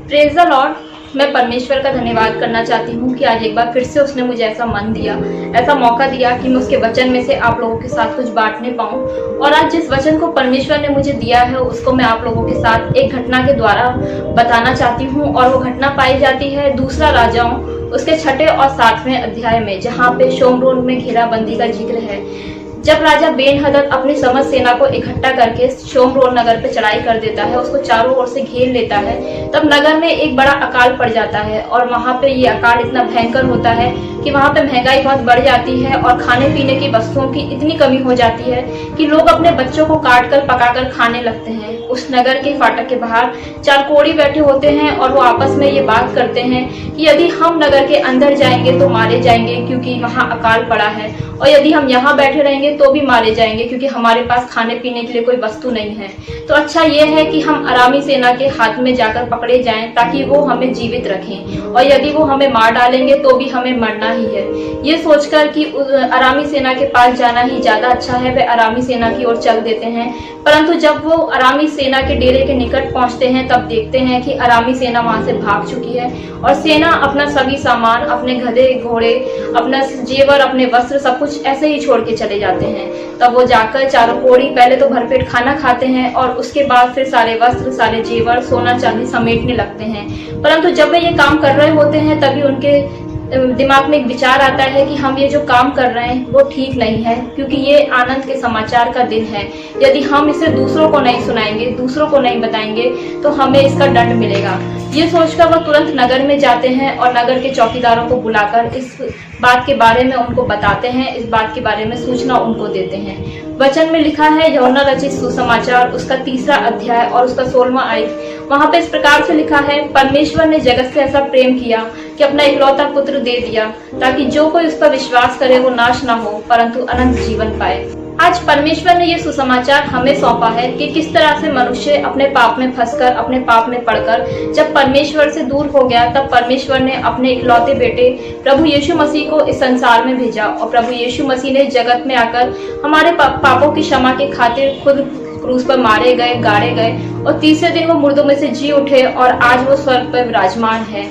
Praise the Lord. मैं परमेश्वर का धन्यवाद करना चाहती हूँ कि आज एक बार फिर से उसने मुझे ऐसा मन दिया, ऐसा मौका दिया कि मैं उसके वचन में से आप लोगों के साथ कुछ बांटने पाऊँ। और आज जिस वचन को परमेश्वर ने मुझे दिया है उसको मैं आप लोगों के साथ एक घटना के द्वारा बताना चाहती हूँ। और वो घटना पाई जाती है दूसरा राजाओं उसके 6 और 7वें अध्याय में, जहाँ पे शोमरोन में घेराबंदी का जिक्र है। जब राजा बेन-हदद अपनी समस्त सेना को इकट्ठा करके शोमरोन नगर पे चढ़ाई कर देता है, उसको चारों ओर से घेर लेता है, तब नगर में एक बड़ा अकाल पड़ जाता है। और वहां पे ये अकाल इतना भयंकर होता है कि वहां पे महंगाई बहुत बढ़ जाती है और खाने पीने की वस्तुओं की इतनी कमी हो जाती है कि लोग अपने बच्चों को काट कर पकाकर खाने लगते हैं। उस नगर के फाटक के बाहर 4 कोढ़ी बैठे होते हैं और वो आपस में ये बात करते हैं कि यदि हम नगर के अंदर जाएंगे तो मारे जाएंगे क्योंकि वहां अकाल पड़ा है, और यदि हम यहाँ बैठे रहेंगे तो भी मारे जाएंगे क्योंकि हमारे पास खाने पीने के लिए कोई वस्तु नहीं है। तो अच्छा ये है कि हम अरामी सेना के हाथ में जाकर पकड़े जाएं ताकि वो हमें जीवित रखें, और यदि वो हमें मार डालेंगे तो भी हमें मरना ही है। ये सोचकर कि अरामी सेना के पास जाना ही ज्यादा अच्छा है, वे अरामी सेना की ओर चल देते हैं। परंतु जब वो अरामी सेना के डेरे के निकट पहुंचते हैं तब देखते हैं कि अरामी सेना वहां से भाग चुकी है और सेना अपना सभी सामान, अपने गधे घोड़े, अपना जेवर, अपने वस्त्र, सब कुछ ऐसे ही छोड़ के चले जाते हैं। तब वो जाकर 4 कोढ़ी पहले तो भरपेट खाना खाते हैं और उसके बाद फिर सारे वस्त्र, सारे जेवर, सोना चांदी समेटने लगते हैं। परंतु जब वे ये काम कर रहे होते हैं तभी उनके दिमाग में एक विचार आता है कि हम ये जो काम कर रहे हैं वो ठीक नहीं है, क्योंकि ये आनंद के समाचार का दिन है। यदि हम इसे दूसरों को नहीं सुनाएंगे, दूसरों को नहीं बताएंगे तो हमें इसका दंड मिलेगा। ये सोचकर वो तुरंत नगर में जाते हैं और नगर के चौकीदारों को बुलाकर इस बात के बारे में उनको बताते हैं, इस बात के बारे में सूचना उनको देते हैं। वचन में लिखा है यूहन्ना रचित सुसमाचार उसका 3रा अध्याय और उसका 16वां आयत। वहां पे इस प्रकार से लिखा है, परमेश्वर ने जगत से ऐसा प्रेम किया कि अपना इकलौता पुत्र दे दिया ताकि जो कोई उस पर विश्वास करे वो नाश ना हो परंतु अनंत जीवन पाए। आज परमेश्वर ने ये सुसमाचार हमें सौंपा है कि किस तरह से मनुष्य अपने पाप में फंसकर, अपने पाप में पड़कर जब परमेश्वर से दूर हो गया, तब परमेश्वर ने अपने इकलौते बेटे प्रभु यीशु मसीह को इस संसार में भेजा। और प्रभु यीशु मसीह ने जगत में आकर हमारे पापों की क्षमा के खातिर खुद क्रूस पर मारे गए, गाड़े गए और तीसरे दिन वो मुर्दों में से जी उठे और आज वो स्वर्ग पर विराजमान है,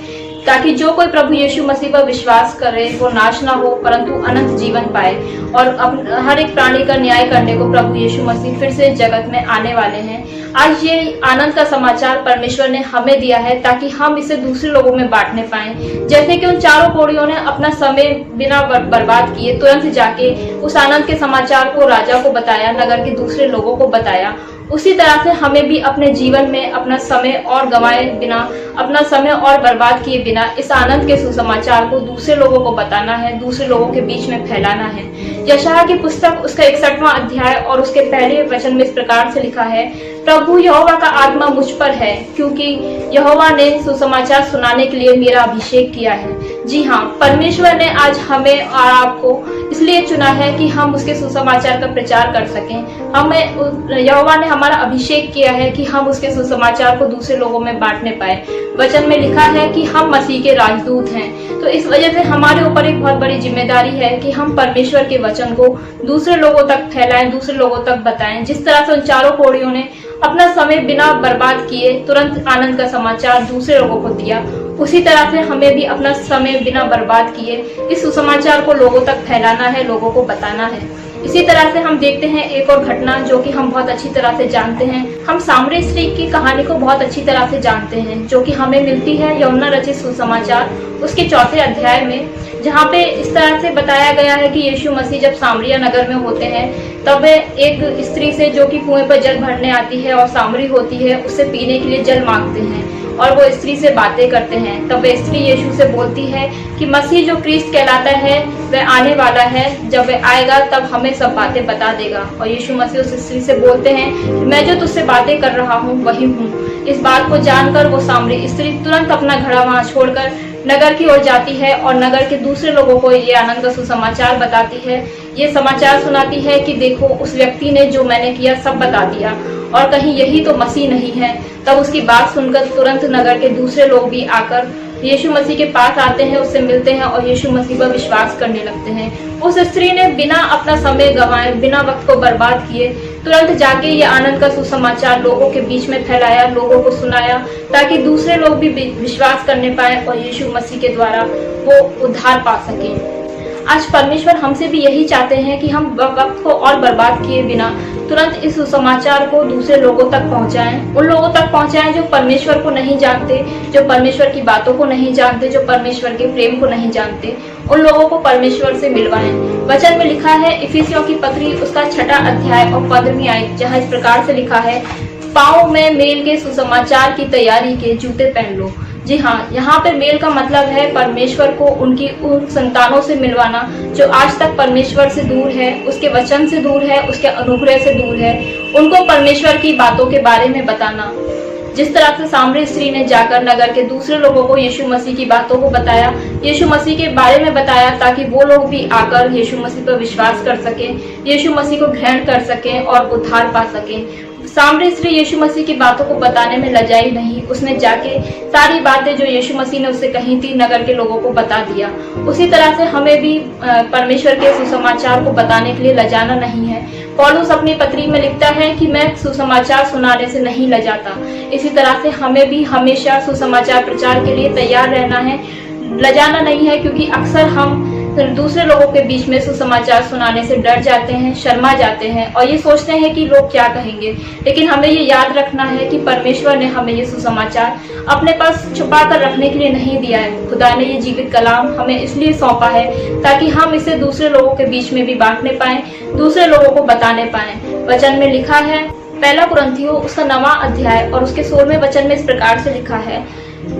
ताकि जो कोई प्रभु यीशु मसीह पर विश्वास करे वो नाश ना हो परंतु अनंत जीवन पाए। और हर एक प्राणी का न्याय करने को प्रभु यीशु मसीह फिर से जगत में आने वाले हैं। आज ये आनंद का समाचार परमेश्वर ने हमें दिया है ताकि हम इसे दूसरे लोगों में बांटने पाएं। जैसे कि उन 4 कोढ़ियों ने अपना समय बिना बर्बाद किए तुरंत जाके उस आनंद के समाचार को राजा को बताया, नगर के दूसरे लोगों को बताया, उसी तरह से हमें भी अपने जीवन में अपना समय और गंवाए बिना, अपना समय और बर्बाद किए बिना इस आनंद के सुसमाचार को दूसरे लोगों को बताना है, दूसरे लोगों के बीच में फैलाना है। यशायाह की पुस्तक उसका 61वां अध्याय और उसके पहले वचन में इस प्रकार से लिखा है, प्रभु यहोवा का आत्मा मुझ पर है क्योंकि यहोवा ने सुसमाचार सुनाने के लिए मेरा अभिषेक किया है। जी हाँ, परमेश्वर ने आज हमें और आपको इसलिए चुना है कि हम उसके सुसमाचार का प्रचार कर सकें। हमें यहोवा ने हमारा अभिषेक किया है कि हम उसके सुसमाचार को दूसरे लोगों में बांटने पाए। वचन में लिखा है कि हम मसीह के राजदूत हैं, तो इस वजह से हमारे ऊपर एक बहुत बड़ी जिम्मेदारी है कि हम परमेश्वर के वचन को दूसरे लोगों तक फैलाएं, दूसरे लोगों तक बताएं। जिस तरह से उन 4 कोढ़ियों ने अपना समय बिना बर्बाद किए तुरंत आनंद का समाचार दूसरे लोगों को दिया, उसी तरह से हमें भी अपना समय बिना बर्बाद किए इस सुसमाचार को लोगों तक फैलाना है, लोगों को बताना है। इसी तरह से हम देखते हैं एक और घटना जो कि हम बहुत अच्छी तरह से जानते हैं। हम सामरी स्त्री की कहानी को बहुत अच्छी तरह से जानते हैं, जो कि हमें मिलती है यूहन्ना रचित सुसमाचार उसके 4थे अध्याय में, जहाँ पे इस तरह से बताया गया है कि यीशु मसीह जब सामरिया नगर में होते हैं तब एक स्त्री से जो कि कुएं पर जल भरने आती है और सामरी होती है उससे पीने के लिए जल मांगते हैं और वो स्त्री से बातें करते हैं। तब वह स्त्री यीशु से बोलती है कि मसीह जो क्रिस्त कहलाता है वह आने वाला है, जब वह आएगा तब हमें सब बातें बता देगा। और यीशु मसीह उस स्त्री से बोलते हैं कि मैं जो तुझसे बातें कर रहा हूँ वही हूँ। इस बात को जानकर वो सामरी स्त्री तुरंत अपना घड़ा वहां छोड़कर नगर की ओर जाती है और नगर के दूसरे लोगों को ये आनंद का सुसमाचार बताती है, ये समाचार सुनाती है कि देखो उस व्यक्ति ने जो मैंने किया सब बता दिया, और कहीं यही तो मसीह नहीं है। तब उसकी बात सुनकर तुरंत नगर के दूसरे लोग भी आकर यीशु मसीह के पास आते हैं, उससे मिलते हैं और यीशु मसीह पर विश्वास करने लगते हैं। उस स्त्री ने बिना अपना समय गंवाए, बिना वक्त को बर्बाद किए तुरंत जाके ये आनंद का सुसमाचार लोगों के बीच में फैलाया, लोगों को सुनाया, ताकि दूसरे लोग भी विश्वास करने पाए और यीशु मसीह के द्वारा वो उद्धार पा सकें। आज परमेश्वर हमसे भी यही चाहते हैं कि हम वक्त को और बर्बाद किए बिना तुरंत इस सुसमाचार को दूसरे लोगों तक पहुंचाएं, उन लोगों तक पहुंचाएं जो परमेश्वर को नहीं जानते, जो परमेश्वर की बातों को नहीं जानते, जो परमेश्वर के प्रेम को नहीं जानते, उन लोगों को परमेश्वर से मिलवाएं। वचन में लिखा है इफिसियों की पत्री उसका 6वां अध्याय और 15वीं आयत, जहाँ इस प्रकार से लिखा है, पाँव में मेल के सुसमाचार की तैयारी के जूते पहन लो। जी हाँ, यहाँ पे मेल का मतलब है परमेश्वर को उनकी उन संतानों से मिलवाना जो आज तक परमेश्वर से दूर है, उसके वचन से दूर है, उसके अनुग्रह से दूर है। उनको परमेश्वर की बातों के बारे में बताना। जिस तरह से सामरी स्त्री ने जाकर नगर के दूसरे लोगों को यीशु मसीह की बातों को बताया, यीशु मसीह के बारे में बताया, ताकि वो लोग भी आकर यीशु मसीह पर विश्वास कर सकें, यीशु मसीह को ग्रहण कर सकें और उद्धार पा सकें। सामरी स्त्री यीशु मसीह की बातों को बताने में लजाई नहीं, उसने जाके सारी बातें जो यीशु मसीह ने उससे कही थी नगर के लोगों को बता दिया। उसी तरह से हमें भी परमेश्वर के सुसमाचार को बताने के लिए लजाना नहीं है। पौलुस अपनी पत्री में लिखता है कि मैं सुसमाचार सुनाने से नहीं लजाता। इसी तरह से हमें भी हमेशा सुसमाचार प्रचार के लिए तैयार रहना है, लजाना नहीं है, क्योंकि अक्सर हम दूसरे लोगों के बीच में सुसमाचार सुनाने से डर जाते हैं, शर्मा जाते हैं और ये सोचते हैं कि लोग क्या कहेंगे। लेकिन हमें ये याद रखना है कि परमेश्वर ने हमें ये सुसमाचार अपने पास छुपा कर रखने के लिए नहीं दिया है। खुदा ने ये जीवित कलाम हमें इसलिए सौंपा है ताकि हम इसे दूसरे लोगों के बीच में भी बांटने पाए, दूसरे लोगों को बताने पाए। वचन में लिखा है 1 कुरिन्थियों उसका 9वां अध्याय और उसके 16वें वचन में इस प्रकार से लिखा है,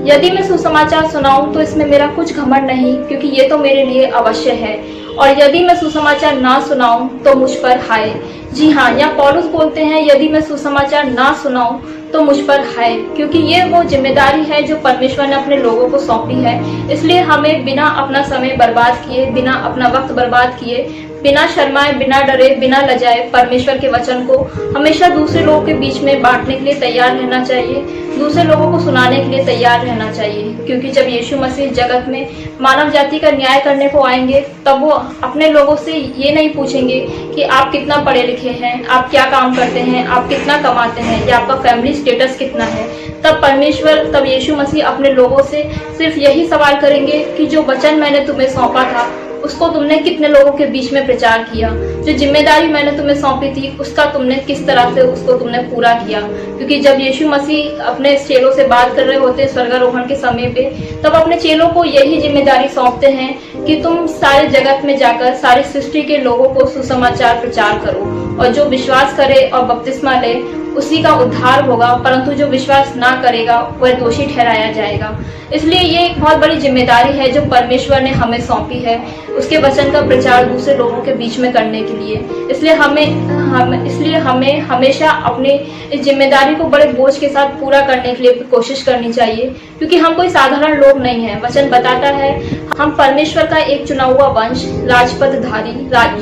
यदि मैं सुसमाचार सुनाऊं तो इसमें मेरा कुछ घमंड नहीं, क्योंकि ये तो मेरे लिए अवश्य है, और यदि मैं सुसमाचार ना सुनाऊं तो मुझ पर हाय। जी हाँ, यहाँ पौलुस बोलते हैं यदि मैं सुसमाचार ना सुनाऊं तो मुझ पर हाय, क्योंकि ये वो जिम्मेदारी है जो परमेश्वर ने अपने लोगों को सौंपी है। इसलिए हमें बिना अपना समय बर्बाद किए, बिना अपना वक्त बर्बाद किए, बिना शर्माए, बिना डरे, बिना लजाए परमेश्वर के वचन को हमेशा दूसरे लोगों के बीच में बांटने के लिए तैयार रहना चाहिए, दूसरे लोगों को सुनाने के लिए तैयार रहना चाहिए। क्योंकि जब यीशु मसीह जगत में मानव जाति का न्याय करने को आएंगे, तब वो अपने लोगों से ये नहीं पूछेंगे कि आप कितना पढ़े लिखे हैं, आप क्या काम करते हैं, आप कितना कमाते हैं या आपका फैमिली स्टेटस कितना है। तब यीशु मसीह अपने लोगों से सिर्फ यही सवाल करेंगे कि जो वचन मैंने तुम्हें सौंपा था उसको तुमने कितने लोगों के बीच में प्रचार किया, जो जिम्मेदारी मैंने तुम्हें सौंपी थी उसका तुमने किस तरह से उसको तुमने पूरा किया। क्योंकि जब यीशु मसीह अपने चेलों से बात कर रहे होते हैं स्वर्गारोहण के समय पे, तब अपने चेलों को यही जिम्मेदारी सौंपते हैं कि तुम सारे जगत में जाकर सारी सृष्टि के लोगों को सुसमाचार प्रचार करो, और जो विश्वास करे और बपतिस्मा ले उसी का उद्धार होगा, परंतु जो विश्वास ना करेगा वह दोषी ठहराया जाएगा। इसलिए ये एक बहुत बड़ी जिम्मेदारी है जो परमेश्वर ने हमें सौंपी है, उसके वचन का प्रचार दूसरे लोगों के बीच में करने के लिए। इसलिए हमें हमेशा अपनी इस जिम्मेदारी को बड़े बोझ के साथ पूरा करने के लिए कोशिश करनी चाहिए, क्योंकि हम कोई साधारण लोग नहीं हैं। वचन बताता है हम परमेश्वर का एक चुना हुआ वंश, राजपदधारी,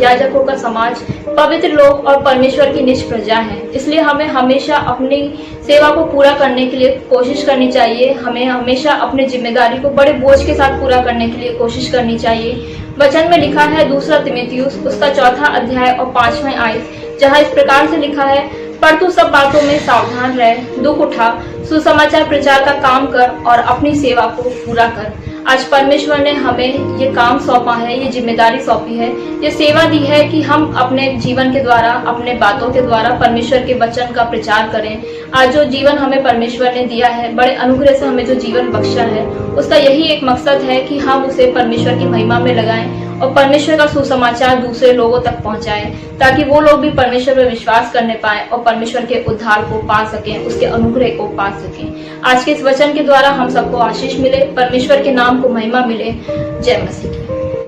याजकों का समाज, पवित्र लोग और परमेश्वर की निज प्रजा है। इसलिए हमें हमेशा अपनी सेवा को पूरा करने के लिए कोशिश करनी चाहिए। हमें हमेशा अपनी जिम्मेदारी को बड़े बोझ के साथ पूरा करने के लिए कोशिश करनी चाहिए। वचन में लिखा है 2 तीमुथियुस उसका 4वां अध्याय और 5वां आयत, जहाँ इस प्रकार से लिखा है, पर तू सब बातों में सावधान रह, दुख उठा, सुसमाचार प्रचार का काम कर और अपनी सेवा को पूरा कर। आज परमेश्वर ने हमें ये काम सौंपा है, ये जिम्मेदारी सौंपी है, ये सेवा दी है कि हम अपने जीवन के द्वारा, अपने बातों के द्वारा परमेश्वर के वचन का प्रचार करें। आज जो जीवन हमें परमेश्वर ने दिया है, बड़े अनुग्रह से हमें जो जीवन बख्शा है, उसका यही एक मकसद है कि हम उसे परमेश्वर की महिमा में लगाएं और परमेश्वर का सुसमाचार दूसरे लोगों तक पहुंचाएं, ताकि वो लोग भी परमेश्वर पर विश्वास करने पाए और परमेश्वर के उद्धार को पा सकें, उसके अनुग्रह को पा सकें। आज के इस वचन के द्वारा हम सबको आशीष मिले, परमेश्वर के नाम को महिमा मिले। जय मसीह की।